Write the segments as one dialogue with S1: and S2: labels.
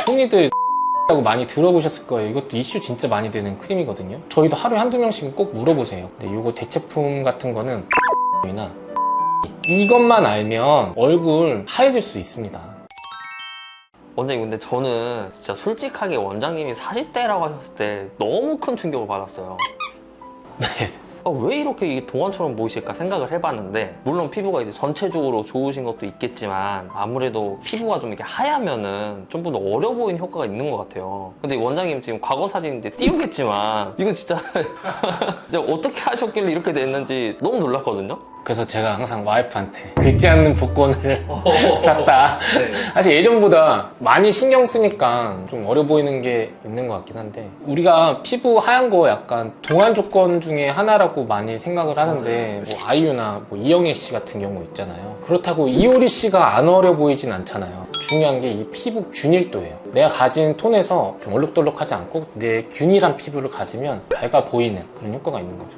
S1: 흔히들 라고 많이 들어보셨을 거예요. 이것도 이슈 진짜 많이 되는 크림이거든요. 저희도 하루에 한두 명씩은 꼭 물어보세요. 근데 이거 대체품 같은 거는 이나 이것만 알면 얼굴 하얘질 수 있습니다.
S2: 원장님, 근데 저는 진짜 솔직하게 원장님이 40대라고 하셨을 때 너무 큰 충격을 받았어요.
S1: 네.
S2: 왜 이렇게 이게 동안처럼 보이실까 생각을 해봤는데, 물론 피부가 이제 전체적으로 좋으신 것도 있겠지만 아무래도 피부가 좀 이렇게 하얗면은 좀 더 어려 보이는 효과가 있는 것 같아요. 근데 원장님 지금 과거 사진 이제 띄우겠지만 이거 진짜 진짜 어떻게 하셨길래 이렇게 됐는지 너무 놀랐거든요.
S1: 그래서 제가 항상 와이프한테 긁지 않는 복권을 샀다.
S2: 네.
S1: 사실 예전보다 많이 신경 쓰니까 좀 어려 보이는 게 있는 것 같긴 한데, 우리가 피부 하얀 거 약간 동안 조건 중에 하나라고 많이 생각을 하는데, 뭐 아이유나 뭐 이영애 씨 같은 경우 있잖아요. 그렇다고 이효리 씨가 안 어려 보이진 않잖아요. 중요한 게 이 피부 균일도예요. 내가 가진 톤에서 좀 얼룩덜룩하지 않고 내 균일한 피부를 가지면 밝아 보이는 그런 효과가 있는 거죠.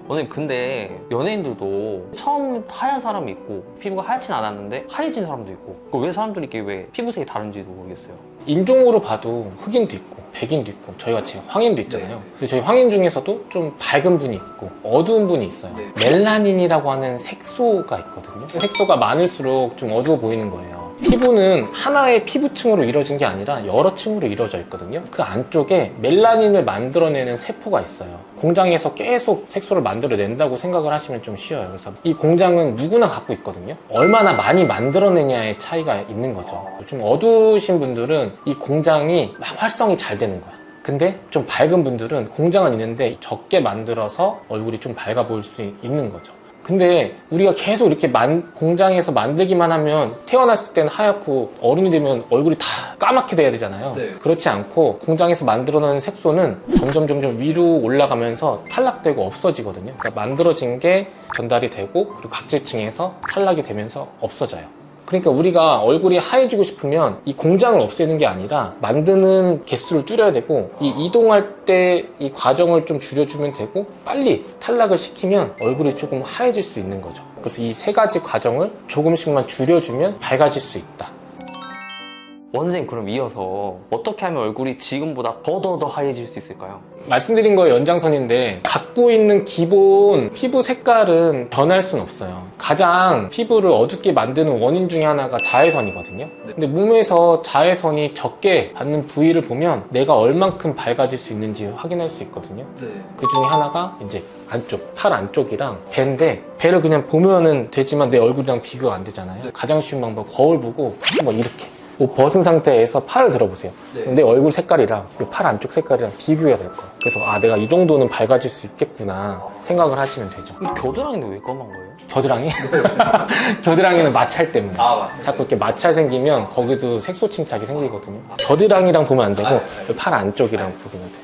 S2: 원장님, 근데 연예인들도 처음 하얀 사람이 있고 피부가 하얗진 않았는데 하얘진 사람도 있고, 왜 사람들이 이렇게 왜 피부색이 다른지도 모르겠어요.
S1: 인종으로 봐도 흑인도 있고 백인도 있고 저희같이 황인도 있잖아요. 근데 저희 황인 중에서도 좀 밝은 분이 있고 어두운 분이 있어요. 멜라닌이라고 하는 색소가 있거든요. 색소가 많을수록 좀 어두워 보이는 거예요. 피부는 하나의 피부층으로 이루어진 게 아니라 여러 층으로 이루어져 있거든요. 그 안쪽에 멜라닌을 만들어내는 세포가 있어요. 공장에서 계속 색소를 만들어낸다고 생각을 하시면 좀 쉬워요. 그래서 이 공장은 누구나 갖고 있거든요. 얼마나 많이 만들어내냐의 차이가 있는 거죠. 좀 어두우신 분들은 이 공장이 막 활성이 잘 되는 거야. 근데 좀 밝은 분들은 공장은 있는데 적게 만들어서 얼굴이 좀 밝아 보일 수 있는 거죠. 근데 우리가 계속 이렇게 공장에서 만들기만 하면 태어났을 때는 하얗고 어른이 되면 얼굴이 다 까맣게 돼야 되잖아요.
S2: 네.
S1: 그렇지 않고 공장에서 만들어내는 색소는 점점 위로 올라가면서 탈락되고 없어지거든요. 그러니까 만들어진 게 전달이 되고 그리고 각질층에서 탈락이 되면서 없어져요. 그러니까 우리가 얼굴이 하얘지고 싶으면 이 공장을 없애는 게 아니라 만드는 개수를 줄여야 되고, 이 이동할 때 이 과정을 좀 줄여주면 되고, 빨리 탈락을 시키면 얼굴이 조금 하얘질 수 있는 거죠. 그래서 이 세 가지 과정을 조금씩만 줄여주면 밝아질 수 있다.
S2: 원장님, 그럼 이어서 어떻게 하면 얼굴이 지금보다 더 하얘질 수 있을까요?
S1: 말씀드린 거의 연장선인데, 갖고 있는 기본 피부 색깔은 변할 순 없어요. 가장 피부를 어둡게 만드는 원인 중에 하나가 자외선이거든요. 근데 몸에서 자외선이 적게 받는 부위를 보면 내가 얼만큼 밝아질 수 있는지 확인할 수 있거든요. 그 중에 하나가 이제 안쪽, 팔 안쪽이랑 배인데, 배를 그냥 보면은 되지만 내 얼굴이랑 비교가 안 되잖아요. 가장 쉬운 방법, 거울 보고 한번 이렇게 옷 벗은 상태에서 팔을 들어보세요. 내 얼굴 색깔이랑 팔 안쪽 색깔이랑 비교해야 될 거예요. 그래서 내가 이 정도는 밝아질 수 있겠구나 생각을 하시면 되죠.
S2: 겨드랑이는 왜 검은 거예요?
S1: 겨드랑이? 겨드랑이는 마찰 때문에.
S2: 마찰.
S1: 자꾸 이렇게 마찰 생기면 거기도 색소 침착이 생기거든요. 겨드랑이랑 보면 안 되고 팔 안쪽이랑 보면 돼요.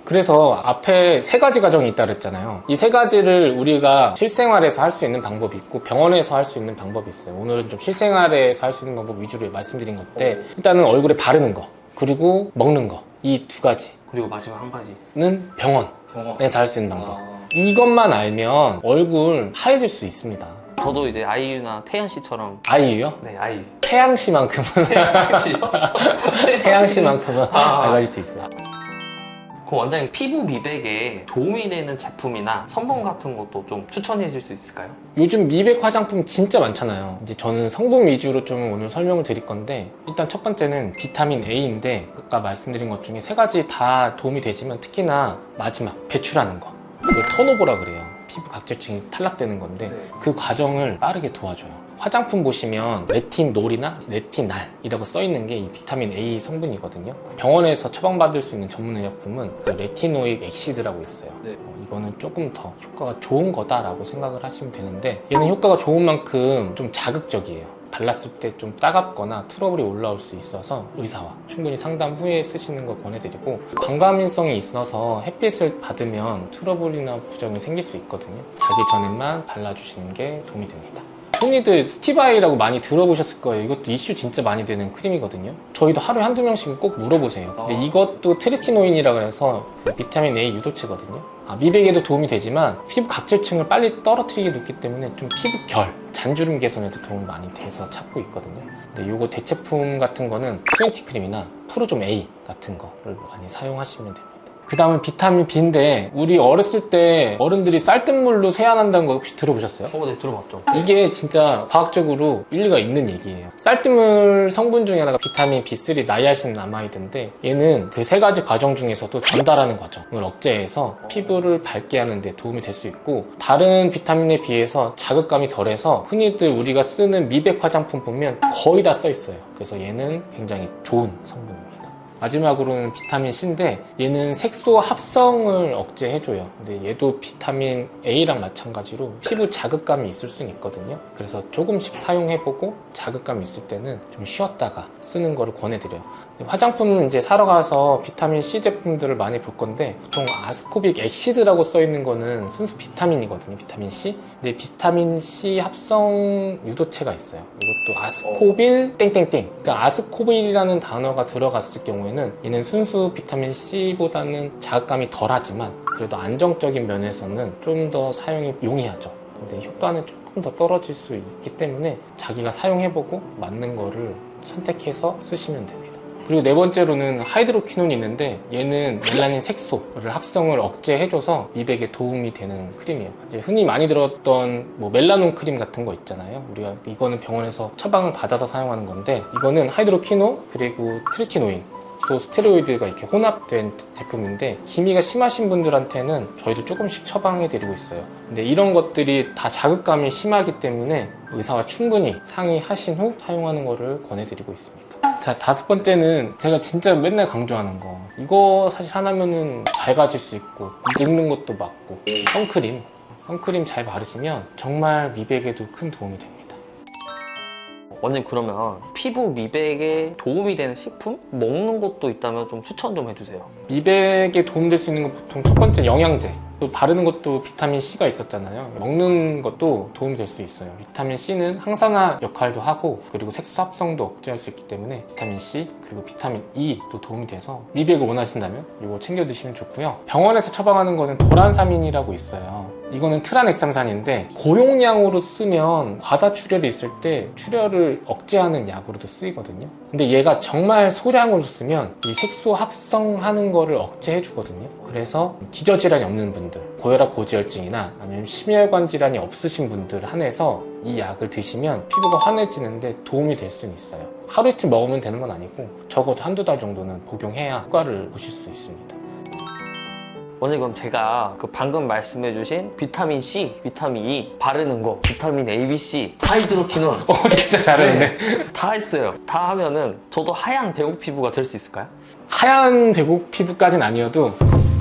S1: 그래서 앞에 세 가지 과정이 있다 그랬잖아요. 이 세 가지를 우리가 실생활에서 할 수 있는 방법이 있고 병원에서 할 수 있는 방법이 있어요. 오늘은 좀 실생활에서 할 수 있는 방법 위주로 말씀드린 건데, 일단은 얼굴에 바르는 거, 그리고 먹는 거, 이 두 가지.
S2: 그리고 마지막 한 가지.
S1: 는 병원에서 할 수 있는 방법. 이것만 알면 얼굴 하얘질 수 있습니다.
S2: 저도 이제 아이유나 태연 씨처럼.
S1: 아이유요?
S2: 네, 아이유.
S1: 태양 씨만큼은 태양 씨만큼은 밝아질 수 있어요.
S2: 그 원장님, 피부 미백에 도움이 되는 제품이나 성분 같은 것도 좀 추천해 줄 수 있을까요?
S1: 요즘 미백 화장품 진짜 많잖아요. 이제 저는 성분 위주로 좀 오늘 설명을 드릴 건데, 일단 첫 번째는 비타민 A인데, 아까 말씀드린 것 중에 세 가지 다 도움이 되지만 특히나 마지막 배출하는 거, 그걸 턴오버라 그래요. 피부 각질층이 탈락되는 건데 그 과정을 빠르게 도와줘요. 화장품 보시면 레티놀이나 레티날이라고 써있는 게 이 비타민 A 성분이거든요. 병원에서 처방받을 수 있는 전문 의약품은 그 레티노익 엑시드라고 있어요. 이거는 조금 더 효과가 좋은 거다라고 생각을 하시면 되는데, 얘는 효과가 좋은 만큼 좀 자극적이에요. 발랐을 때 좀 따갑거나 트러블이 올라올 수 있어서 의사와 충분히 상담 후에 쓰시는 걸 권해드리고, 광과민성이 있어서 햇빛을 받으면 트러블이나 부작용이 생길 수 있거든요. 자기 전에만 발라주시는 게 도움이 됩니다. 흔히들 스티바이라고 많이 들어보셨을 거예요. 이것도 이슈 진짜 많이 되는 크림이거든요. 저희도 하루에 한두 명씩은 꼭 물어보세요. 근데 이것도 트리티노인이라 그래서 그 비타민 A 유도체거든요. 미백에도 도움이 되지만 피부 각질층을 빨리 떨어뜨리게 놓기 때문에 좀 피부 결, 잔주름 개선에도 도움이 많이 돼서 찾고 있거든요. 근데 요거 대체품 같은 거는 20 크림이나 프로좀 A 같은 거를 많이 사용하시면 됩니다. 그 다음은 비타민 B인데 우리 어렸을 때 어른들이 쌀뜨물로 세안한다는 거 혹시 들어보셨어요?
S2: 네, 들어봤죠.
S1: 이게 진짜 과학적으로 일리가 있는 얘기예요. 쌀뜨물 성분 중에 하나가 비타민 B3 나이아신아마이드인데 얘는 그 세 가지 과정 중에서도 전달하는 과정을 억제해서 피부를 밝게 하는 데 도움이 될 수 있고, 다른 비타민에 비해서 자극감이 덜해서 흔히들 우리가 쓰는 미백 화장품 보면 거의 다 써 있어요. 그래서 얘는 굉장히 좋은 성분입니다. 마지막으로는 비타민 C인데 얘는 색소 합성을 억제해줘요. 근데 얘도 비타민 A랑 마찬가지로 피부 자극감이 있을 수는 있거든요. 그래서 조금씩 사용해보고 자극감이 있을 때는 좀 쉬었다가 쓰는 거를 권해드려요. 화장품 이제 사러 가서 비타민 C 제품들을 많이 볼 건데 보통 아스코빅 액시드라고 써있는 거는 순수 비타민이거든요. 비타민 C. 근데 비타민 C 합성 유도체가 있어요. 이것도 아스코빌 땡땡땡. 그러니까 아스코빌이라는 단어가 들어갔을 경우에는 얘는 순수 비타민 C보다는 자극감이 덜하지만 그래도 안정적인 면에서는 좀 더 사용이 용이하죠. 근데 효과는 조금 더 떨어질 수 있기 때문에 자기가 사용해보고 맞는 거를 선택해서 쓰시면 됩니다. 그리고 네 번째로는 하이드로퀴논이 있는데 얘는 멜라닌 색소를 합성을 억제해줘서 미백에 도움이 되는 크림이에요. 이제 흔히 많이 들었던 뭐 멜라논 크림 같은 거 있잖아요. 우리가 이거는 병원에서 처방을 받아서 사용하는 건데 이거는 하이드로퀴논 그리고 트리티노인 스테로이드가 이렇게 혼합된 제품인데 기미가 심하신 분들한테는 저희도 조금씩 처방해 드리고 있어요. 근데 이런 것들이 다 자극감이 심하기 때문에 의사와 충분히 상의하신 후 사용하는 거를 권해 드리고 있습니다. 자, 다섯 번째는 제가 진짜 맨날 강조하는 거, 이거 사실 하나면은 밝아질 수 있고 늙는 것도 막고, 선크림 잘 바르시면 정말 미백에도 큰 도움이 됩니다.
S2: 원장님, 그러면 피부 미백에 도움이 되는 식품? 먹는 것도 있다면 좀 추천 좀 해주세요.
S1: 미백에 도움될 수 있는 건 보통 첫 번째 영양제, 또 바르는 것도 비타민 C가 있었잖아요. 먹는 것도 도움이 될 수 있어요. 비타민 C는 항산화 역할도 하고 그리고 색소 합성도 억제할 수 있기 때문에 비타민 C 그리고 비타민 E도 도움이 돼서 미백을 원하신다면 이거 챙겨 드시면 좋고요. 병원에서 처방하는 거는 도란사민이라고 있어요. 이거는 트라넥삼산인데 고용량으로 쓰면 과다 출혈이 있을 때 출혈을 억제하는 약으로도 쓰이거든요. 근데 얘가 정말 소량으로 쓰면 이 색소 합성하는 거를 억제해 주거든요. 그래서 기저질환이 없는 분들, 고혈압 고지혈증이나 아니면 심혈관 질환이 없으신 분들 한해서 이 약을 드시면 피부가 환해지는데 도움이 될 수는 있어요. 하루 이틀 먹으면 되는 건 아니고 적어도 한두 달 정도는 복용해야 효과를 보실 수 있습니다.
S2: 원장님, 그럼 제가 그 방금 말씀해주신 비타민 C, 비타민 E 바르는 거, 비타민 A, B, C, 하이드로퀴논
S1: 진짜 잘했네.
S2: 다 했어요. 다 하면은 저도 하얀 배국 피부가 될 수 있을까요?
S1: 하얀 배국 피부까지는 아니어도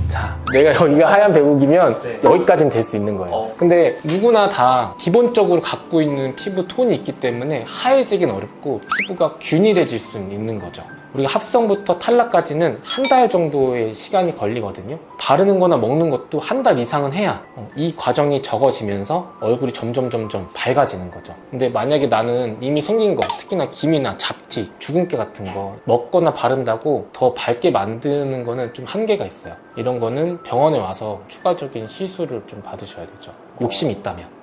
S1: 자, 내가 여기가 하얀 배국이면
S2: 네.
S1: 여기까지는 될 수 있는 거예요. 근데 누구나 다 기본적으로 갖고 있는 피부 톤이 있기 때문에 하얘지긴 어렵고 피부가 균일해질 수는 있는 거죠. 우리가 합성부터 탈락까지는 한 달 정도의 시간이 걸리거든요. 바르는 거나 먹는 것도 한 달 이상은 해야 이 과정이 적어지면서 얼굴이 점점 밝아지는 거죠. 근데 만약에 나는 이미 생긴 거, 특히나 기미나 잡티, 주근깨 같은 거 먹거나 바른다고 더 밝게 만드는 거는 좀 한계가 있어요. 이런 거는 병원에 와서 추가적인 시술을 좀 받으셔야 되죠. 욕심이 있다면.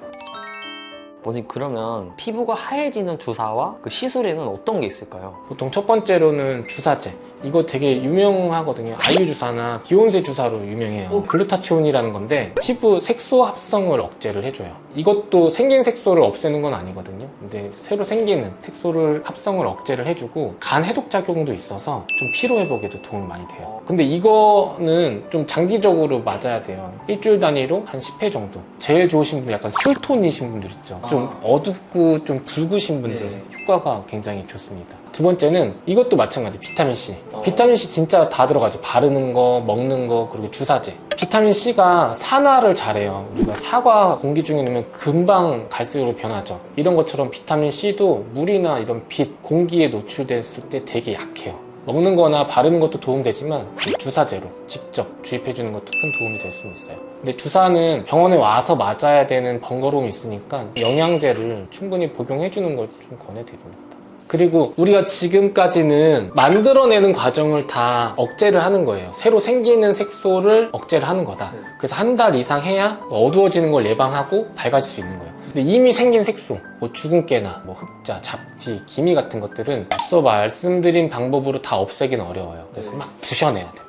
S2: 원장님, 그러면 피부가 하얘지는 주사와 그 시술에는 어떤 게 있을까요?
S1: 보통 첫 번째로는 주사제. 이거 되게 유명하거든요. 아유 주사나 비욘세 주사로 유명해요. 글루타치온이라는 건데 피부 색소 합성을 억제를 해줘요. 이것도 생긴 색소를 없애는 건 아니거든요. 근데 새로 생기는 색소를 합성을 억제를 해주고 간 해독 작용도 있어서 좀 피로 회복에도 도움이 많이 돼요. 근데 이거는 좀 장기적으로 맞아야 돼요. 일주일 단위로 한 10회 정도. 제일 좋으신 분들 약간 술톤이신 분들 있죠. 좀 어둡고 좀 붉으신 분들 효과가 굉장히 좋습니다. 두 번째는 이것도 마찬가지 비타민C. 비타민C 진짜 다 들어가죠. 바르는 거, 먹는 거, 그리고 주사제. 비타민C가 산화를 잘해요. 우리가 사과 공기 중에 넣으면 금방 갈색으로 변하죠. 이런 것처럼 비타민C도 물이나 이런 빛, 공기에 노출됐을 때 되게 약해요. 먹는 거나 바르는 것도 도움되지만 주사제로 직접 주입해주는 것도 큰 도움이 될 수는 있어요. 근데 주사는 병원에 와서 맞아야 되는 번거로움이 있으니까 영양제를 충분히 복용해주는 걸 좀 권해드립니다. 그리고 우리가 지금까지는 만들어내는 과정을 다 억제를 하는 거예요. 새로 생기는 색소를 억제를 하는 거다. 그래서 한 달 이상 해야 어두워지는 걸 예방하고 밝아질 수 있는 거예요. 근데 이미 생긴 색소, 뭐 주근깨나 뭐 흑자, 잡티, 기미 같은 것들은 앞서 말씀드린 방법으로 다 없애기는 어려워요. 그래서 막 부셔내야 돼요.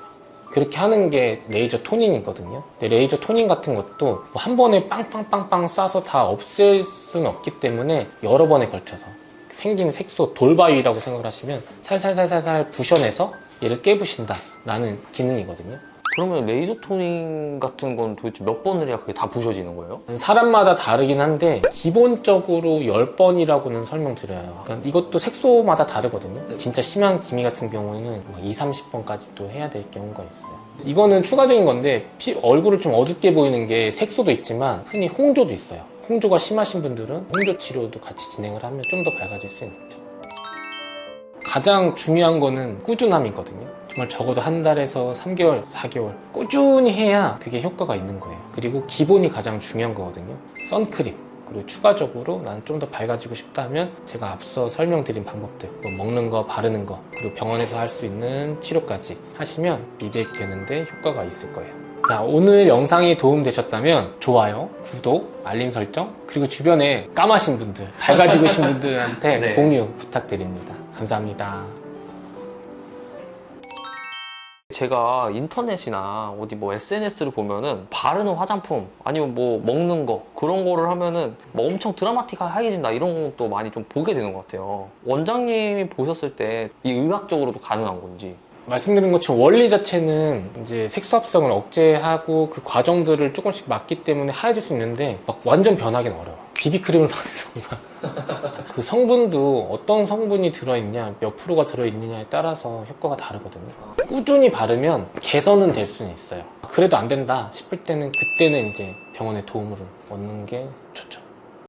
S1: 그렇게 하는 게 레이저 토닝이거든요. 근데 레이저 토닝 같은 것도 뭐 한 번에 빵빵빵빵 쏴서 다 없앨 수는 없기 때문에 여러 번에 걸쳐서 생긴 색소 돌바위라고 생각을 하시면 살살살살살 부셔내서 얘를 깨부신다 라는 기능이거든요.
S2: 그러면 레이저 토닝 같은 건 도대체 몇 번을 해야 그게 다 부셔지는 거예요?
S1: 사람마다 다르긴 한데 기본적으로 10번이라고는 설명드려요. 그러니까 이것도 색소마다 다르거든요. 진짜 심한 기미 같은 경우에는 막 2, 30번까지도 해야 될 경우가 있어요. 이거는 추가적인 건데 얼굴을 좀 어둡게 보이는 게 색소도 있지만 흔히 홍조도 있어요. 홍조가 심하신 분들은 홍조 치료도 같이 진행을 하면 좀 더 밝아질 수 있죠. 가장 중요한 거는 꾸준함이거든요. 정말 적어도 한 달에서 3개월, 4개월 꾸준히 해야 그게 효과가 있는 거예요. 그리고 기본이 가장 중요한 거거든요. 선크림, 그리고 추가적으로 난 좀 더 밝아지고 싶다면 제가 앞서 설명드린 방법들, 뭐 먹는 거, 바르는 거, 그리고 병원에서 할 수 있는 치료까지 하시면 리베이크 되는데 효과가 있을 거예요. 자, 오늘 영상이 도움되셨다면 좋아요, 구독, 알림 설정, 그리고 주변에 까마신 분들, 밝아지고 계신 분들한테
S2: 네.
S1: 공유 부탁드립니다. 감사합니다.
S2: 제가 인터넷이나 어디 뭐 SNS를 보면은 바르는 화장품 아니면 뭐 먹는 거 그런 거를 하면은 뭐 엄청 드라마틱하게진다 이런 것도 많이 좀 보게 되는 것 같아요. 원장님이 보셨을 때 이 의학적으로도 가능한 건지.
S1: 말씀드린 것처럼 원리 자체는 이제 색소 합성을 억제하고 그 과정들을 조금씩 막기 때문에 하얘질 수 있는데 막 완전 변하기는 어려워. 비비크림을 바르던가 그 성분도 어떤 성분이 들어있냐, 몇 프로가 들어있느냐에 따라서 효과가 다르거든요. 꾸준히 바르면 개선은 될 수는 있어요. 그래도 안 된다 싶을 때는 그때는 이제 병원의 도움을 얻는 게 좋죠.